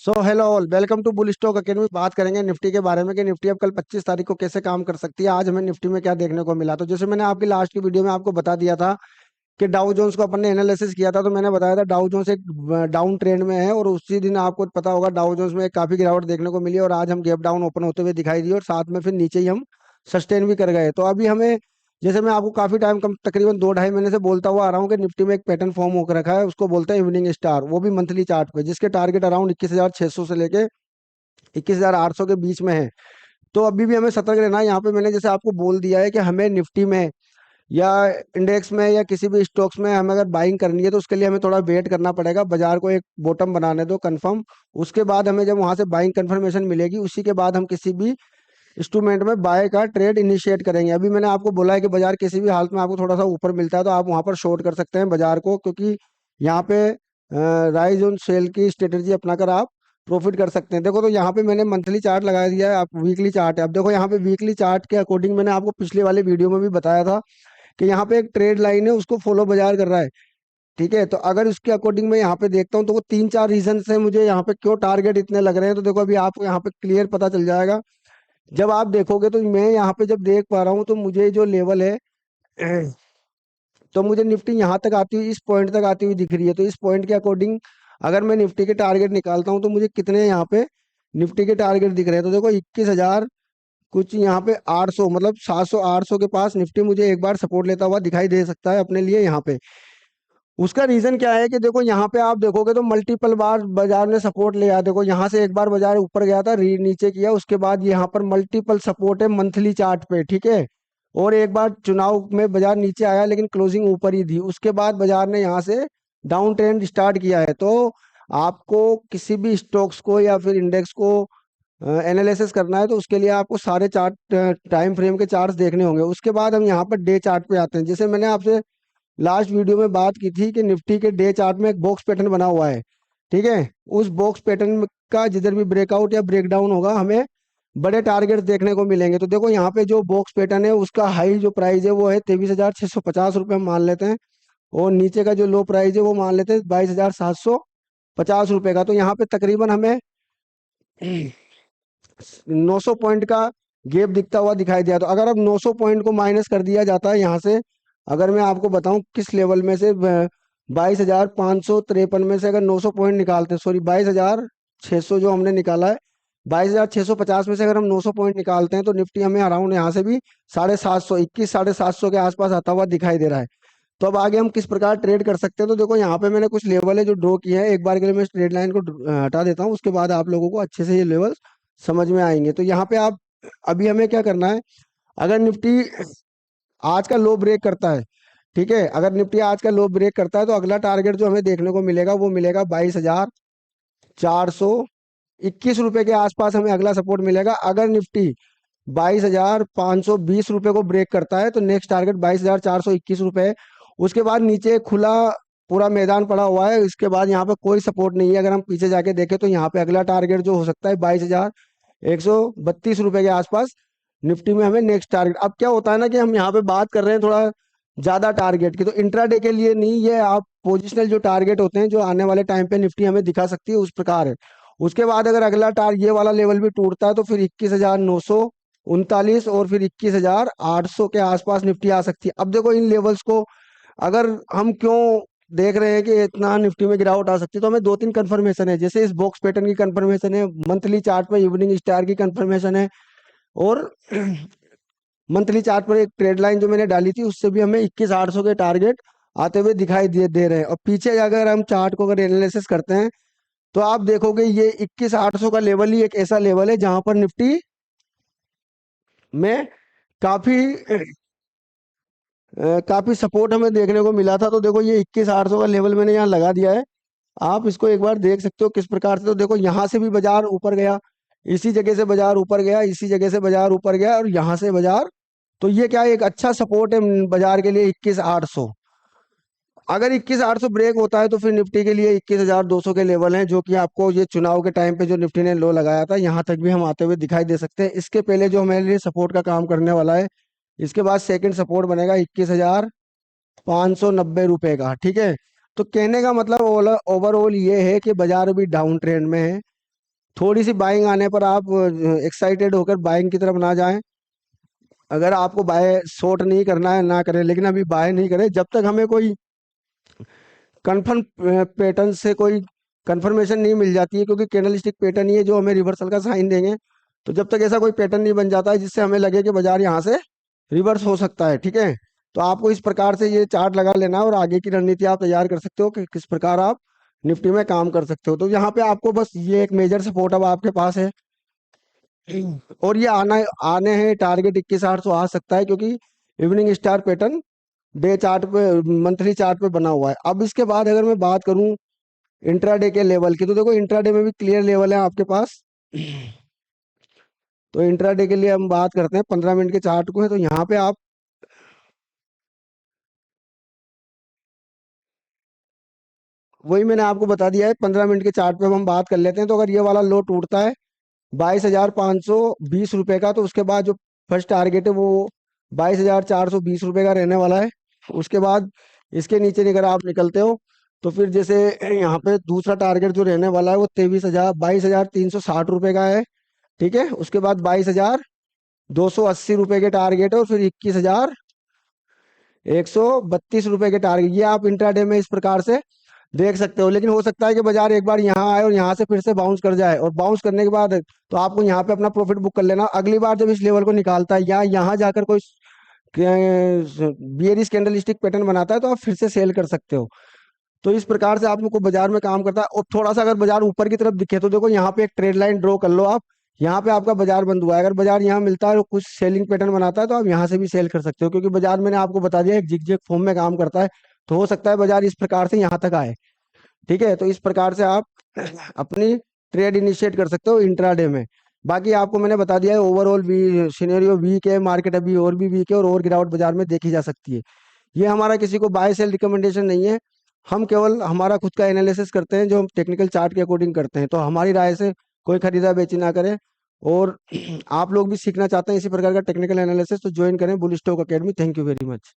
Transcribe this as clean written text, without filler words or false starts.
So hello all, welcome to bull stock academy. बात करेंगे Nifty के बारे में कि निफ्टी अब कल 25 तारीख को कैसे काम कर सकती है। आज हमें निफ्टी में क्या देखने को मिला, तो जैसे मैंने आपकी लास्ट की वीडियो में आपको बता दिया था कि डाउ जोन्स को अपन ने एनालिसिस किया था, तो मैंने बताया था डाउ जोन्स एक डाउन ट्रेंड में है और उसी दिन आपको पता होगा डाउ जोन्स में काफी गिरावट देखने को मिली और आज हम गैप डाउन ओपन होते हुए दिखाई दी और साथ में फिर नीचे ही हम सस्टेन भी कर गए। तो अभी हमें, जैसे मैं आपको काफी टाइम, कम तकरीबन 2 ढाई महीने से बोलता हुआ आ रहा हूँ कि निफ्टी में एक पैटर्न फॉर्म होकर रखा है, उसको बोलते हैं इवनिंग स्टार, वो भी मंथली चार्ट पे, जिसके टारगेट अराउंड 21,600 से लेके 21,800 के बीच में है। तो अभी भी हमें सतर्क रहना है। यहाँ पे मैंने जैसे आपको बोल दिया है कि हमें निफ्टी में या इंडेक्स में या किसी भी स्टॉक्स में हमें अगर बाइंग करनी है तो उसके लिए हमें थोड़ा वेट करना पड़ेगा, बाजार को एक बॉटम बनाने दो कंफर्म। उसके बाद हमें जब वहां से बाइंग कंफर्मेशन मिलेगी, उसी के बाद हम किसी भी इंस्ट्रूमेंट में बाय का ट्रेड इनिशिएट करेंगे। अभी मैंने आपको बोला है कि बाजार किसी भी हालत में आपको थोड़ा सा ऊपर मिलता है तो आप वहां पर शॉर्ट कर सकते हैं बाजार को, क्योंकि यहाँ पे राइज ऑन सेल की स्ट्रेटेजी अपनाकर आप प्रॉफिट कर सकते हैं। देखो, तो यहाँ पे मैंने मंथली चार्ट लगा दिया है, आप वीकली चार्ट है। अब देखो यहाँ पे वीकली चार्ट के अकॉर्डिंग मैंने आपको पिछले वाले वीडियो में भी बताया था कि यहाँ पे एक ट्रेड लाइन है, उसको फॉलो बाजार कर रहा है। ठीक है, तो अगर उसके अकॉर्डिंग मैं यहाँ पे देखता हूँ तो वो 3 4 रीजन है मुझे यहाँ पे क्यों टारगेट इतने लग रहे हैं। तो देखो अभी आपको यहाँ पे क्लियर पता चल जाएगा जब आप देखोगे। तो मैं यहाँ पे जब देख पा रहा हूँ तो मुझे जो लेवल है तो मुझे निफ्टी यहाँ तक आती हुई, इस पॉइंट तक आती हुई दिख रही है। तो इस पॉइंट के अकॉर्डिंग अगर मैं निफ्टी के टारगेट निकालता हूँ तो मुझे कितने यहाँ पे निफ्टी के टारगेट दिख रहे हैं। तो देखो 21,000 कुछ, यहाँ पे 800, मतलब 700 800 के पास निफ्टी मुझे एक बार सपोर्ट लेता हुआ दिखाई दे सकता है अपने लिए यहाँ पे। उसका रीजन क्या है कि देखो यहाँ पे आप देखोगे तो मल्टीपल बार बाजार ने सपोर्ट लिया। देखो यहाँ से एक बार बाजार ऊपर गया था, री नीचे किया, उसके बाद यहाँ पर मल्टीपल सपोर्ट है मंथली चार्ट पे। ठीक है, और एक बार चुनाव में बाजार नीचे आया लेकिन क्लोजिंग ऊपर ही थी। उसके बाद बाजार ने यहाँ से डाउन ट्रेंड स्टार्ट किया है। तो आपको किसी भी स्टॉक्स को या फिर इंडेक्स को एनालिसिस करना है तो उसके लिए आपको सारे चार्ट, टाइम फ्रेम के चार्ट्स देखने होंगे। उसके बाद हम यहाँ पर डे चार्ट पे आते हैं। जैसे मैंने आपसे लास्ट वीडियो में बात की थी कि निफ्टी के डे चार्ट में एक बॉक्स पैटर्न बना हुआ है। ठीक है, उस बॉक्स पैटर्न का जिधर भी ब्रेकआउट या ब्रेकडाउन होगा हमें बड़े टारगेट देखने को मिलेंगे। तो देखो यहाँ पे जो बॉक्स पैटर्न है उसका हाई जो प्राइस है वो है 23,650 रुपये हम मान लेते हैं, और नीचे का जो लो प्राइस है वो मान लेते हैं 22,750 रुपये का। तो यहाँ पे तकरीबन हमें 900 पॉइंट का गैप दिखता हुआ दिखाई दिया। तो अगर अब 900 पॉइंट को माइनस कर दिया जाता है यहाँ से, अगर मैं आपको बताऊं किस लेवल में से 22,553 में से अगर 900 पॉइंट निकालते हैं, सॉरी 22,600 जो हमने निकाला है, 22,650 में से अगर हम 900 पॉइंट निकालते हैं तो निफ्टी हमें अराउंड यहाँ से भी 750, 21,750 के आसपास आता हुआ दिखाई दे रहा है। तो अब आगे हम किस प्रकार ट्रेड कर सकते हैं, तो देखो यहाँ पे मैंने कुछ लेवल है जो ड्रॉ किए हैं। एक बार के लिए मैं ट्रेड लाइन को हटा देता हूँ, उसके बाद आप लोगों को अच्छे से ये लेवल समझ में आएंगे। तो यहाँ पे आप, अभी हमें क्या करना है, अगर निफ्टी आज का लो ब्रेक करता है, ठीक है, अगर निफ्टी आज का लो ब्रेक करता है तो अगला टारगेट जो हमें देखने को मिलेगा वो मिलेगा 22,421 रुपए के आसपास हमें अगला सपोर्ट मिलेगा। अगर निफ्टी 22,520 रुपए को ब्रेक करता है तो नेक्स्ट टारगेट 22,421 रुपए है। उसके बाद नीचे खुला पूरा मैदान पड़ा हुआ है, इसके बाद यहाँ पे कोई सपोर्ट नहीं है। अगर हम पीछे जाके देखें तो यहाँ पे अगला टारगेट जो हो सकता है 22,132 रुपए के आसपास निफ्टी में हमें नेक्स्ट टारगेट। अब क्या होता है ना कि हम यहाँ पे बात कर रहे हैं थोड़ा ज्यादा टारगेट की, तो इंट्राडे के लिए नहीं, ये आप पोजिशनल जो टारगेट होते हैं जो आने वाले टाइम पे निफ्टी हमें दिखा सकती है उस प्रकार है। उसके बाद अगर अगला टारगेट ये वाला लेवल भी टूटता है तो फिर 21,939 और फिर 21,800 के आसपास निफ्टी आ सकती है। अब देखो इन लेवल्स को अगर हम क्यों देख रहे हैं कि इतना निफ्टी में गिरावट आ सकती है, तो हमें 2 3 कंफर्मेशन है। जैसे इस बॉक्स पैटर्न की कंफर्मेशन है, मंथली चार्ट में इवनिंग स्टार की कंफर्मेशन है, और मंथली चार्ट पर एक ट्रेड लाइन जो मैंने डाली थी उससे भी हमें 21,800 के टारगेट आते हुए दिखाई दे रहे हैं। और पीछे अगर हम चार्ट को अगर एनालिसिस करते हैं तो आप देखोगे ये 21,800 का लेवल ही एक ऐसा लेवल है जहां पर निफ्टी में काफी काफी सपोर्ट हमें देखने को मिला था। तो देखो ये 21,800 का लेवल मैंने यहाँ लगा दिया है, आप इसको एक बार देख सकते हो किस प्रकार से। तो देखो यहाँ से भी बाजार ऊपर गया, इसी जगह से बाजार ऊपर गया, इसी जगह से बाजार ऊपर गया, और यहाँ से बाजार, तो ये क्या है, एक अच्छा सपोर्ट है बाजार के लिए 21,800। अगर 21,800 ब्रेक होता है तो फिर निफ्टी के लिए 21,200 के लेवल हैं, जो कि आपको ये चुनाव के टाइम पे जो निफ्टी ने लो लगाया था यहाँ तक भी हम आते हुए दिखाई दे सकते हैं। इसके पहले जो हमारे लिए सपोर्ट का काम करने वाला है, इसके बाद सेकंड सपोर्ट बनेगा 21,590 रुपए का। ठीक है, तो कहने का मतलब ओवरऑल ये है कि बाजार अभी डाउन ट्रेंड में है। थोड़ी सी बाइंग आने पर आप एक्साइटेड होकर बाइंग की तरफ ना जाएं। अगर आपको बाय शॉर्ट नहीं करना है ना करें, लेकिन अभी बाय नहीं करें जब तक हमें कोई कन्फर्म पैटर्न से कोई कंफर्मेशन नहीं मिल जाती है, क्योंकि कैंडलस्टिक पैटर्न ही है जो हमें रिवर्सल का साइन देंगे। तो जब तक ऐसा कोई पैटर्न नहीं बन जाता है जिससे हमें लगे कि बाजार यहाँ से रिवर्स हो सकता है, ठीक है, तो आपको इस प्रकार से ये चार्ट लगा लेना है और आगे की रणनीति आप तैयार कर सकते हो कि किस प्रकार आप निफ्टी में काम कर सकते हो। तो यहाँ पे आपको बस ये एक मेजर सपोर्ट अब आपके पास है, और ये आने हैं टारगेट 21,800 आ सकता है, क्योंकि evening star pattern day chart पे, मंथली चार्ट पे बना हुआ है। अब इसके बाद अगर मैं बात करूं इंट्राडे के लेवल की, तो देखो इंट्राडे में भी क्लियर लेवल है आपके पास। तो इंट्राडे के लिए हम बात करते हैं 15 मिनट के चार्ट को है, तो यहाँ पे आप वही मैंने आपको बता दिया है, 15 मिनट के चार्ट पे अब हम बात कर लेते हैं। तो अगर ये वाला लो टूटता है 22,520 रुपए का, तो उसके बाद जो फर्स्ट टारगेट है वो 22,420 रुपए का रहने वाला है। उसके बाद इसके नीचे अगर आप निकलते हो तो फिर जैसे यहाँ पे दूसरा टारगेट जो रहने वाला है वो 22,360 रुपए का है, ठीक है। उसके बाद 22,280 रुपए के टारगेट है, और फिर 21,132 रुपए के टारगेट। ये आप इंट्राडे में इस प्रकार से देख सकते हो। लेकिन हो सकता है कि बाजार एक बार यहाँ आए और यहाँ से फिर से बाउंस कर जाए, और बाउंस करने के बाद तो आपको यहाँ पे अपना प्रॉफिट बुक कर लेना। अगली बार जब इस लेवल को निकालता है या यहाँ जाकर कोई बियरिश कैंडलस्टिक पैटर्न बनाता है, तो आप फिर से सेल कर सकते हो। तो इस प्रकार से आप लोग को बाजार में काम करता है। और थोड़ा सा अगर बाजार ऊपर की तरफ दिखे तो देखो यहाँ पे एक ट्रेड लाइन ड्रॉ कर लो आप। यहाँ पे आपका बाजार बंद हुआ है, अगर बाजार यहाँ मिलता है और कुछ सेलिंग पैटर्न बनाता है तो आप यहाँ से भी सेल कर सकते हो, क्योंकि बाजार मैंने आपको बता दिया एक जिगजैग फॉर्म में काम करता है। तो हो सकता है बाजार इस प्रकार से यहाँ तक आए, ठीक है। तो इस प्रकार से आप अपनी ट्रेड इनिशिएट कर सकते हो इंट्राडे में। बाकी आपको मैंने बता दिया है ओवरऑल वी सिनेरियो वीक है, मार्केट अभी और भी वीक है, और गिरावट बाजार में देखी जा सकती है। ये हमारा किसी को बाय सेल रिकमेंडेशन नहीं है, हम केवल हमारा खुद का एनालिसिस करते हैं जो हम टेक्निकल चार्ट के अकॉर्डिंग करते हैं। तो हमारी राय से कोई खरीदा बेची ना करें। और आप लोग भी सीखना चाहते हैं इसी प्रकार का टेक्निकल एनालिसिस, तो ज्वाइन करें bull stock academy. Thank you very much.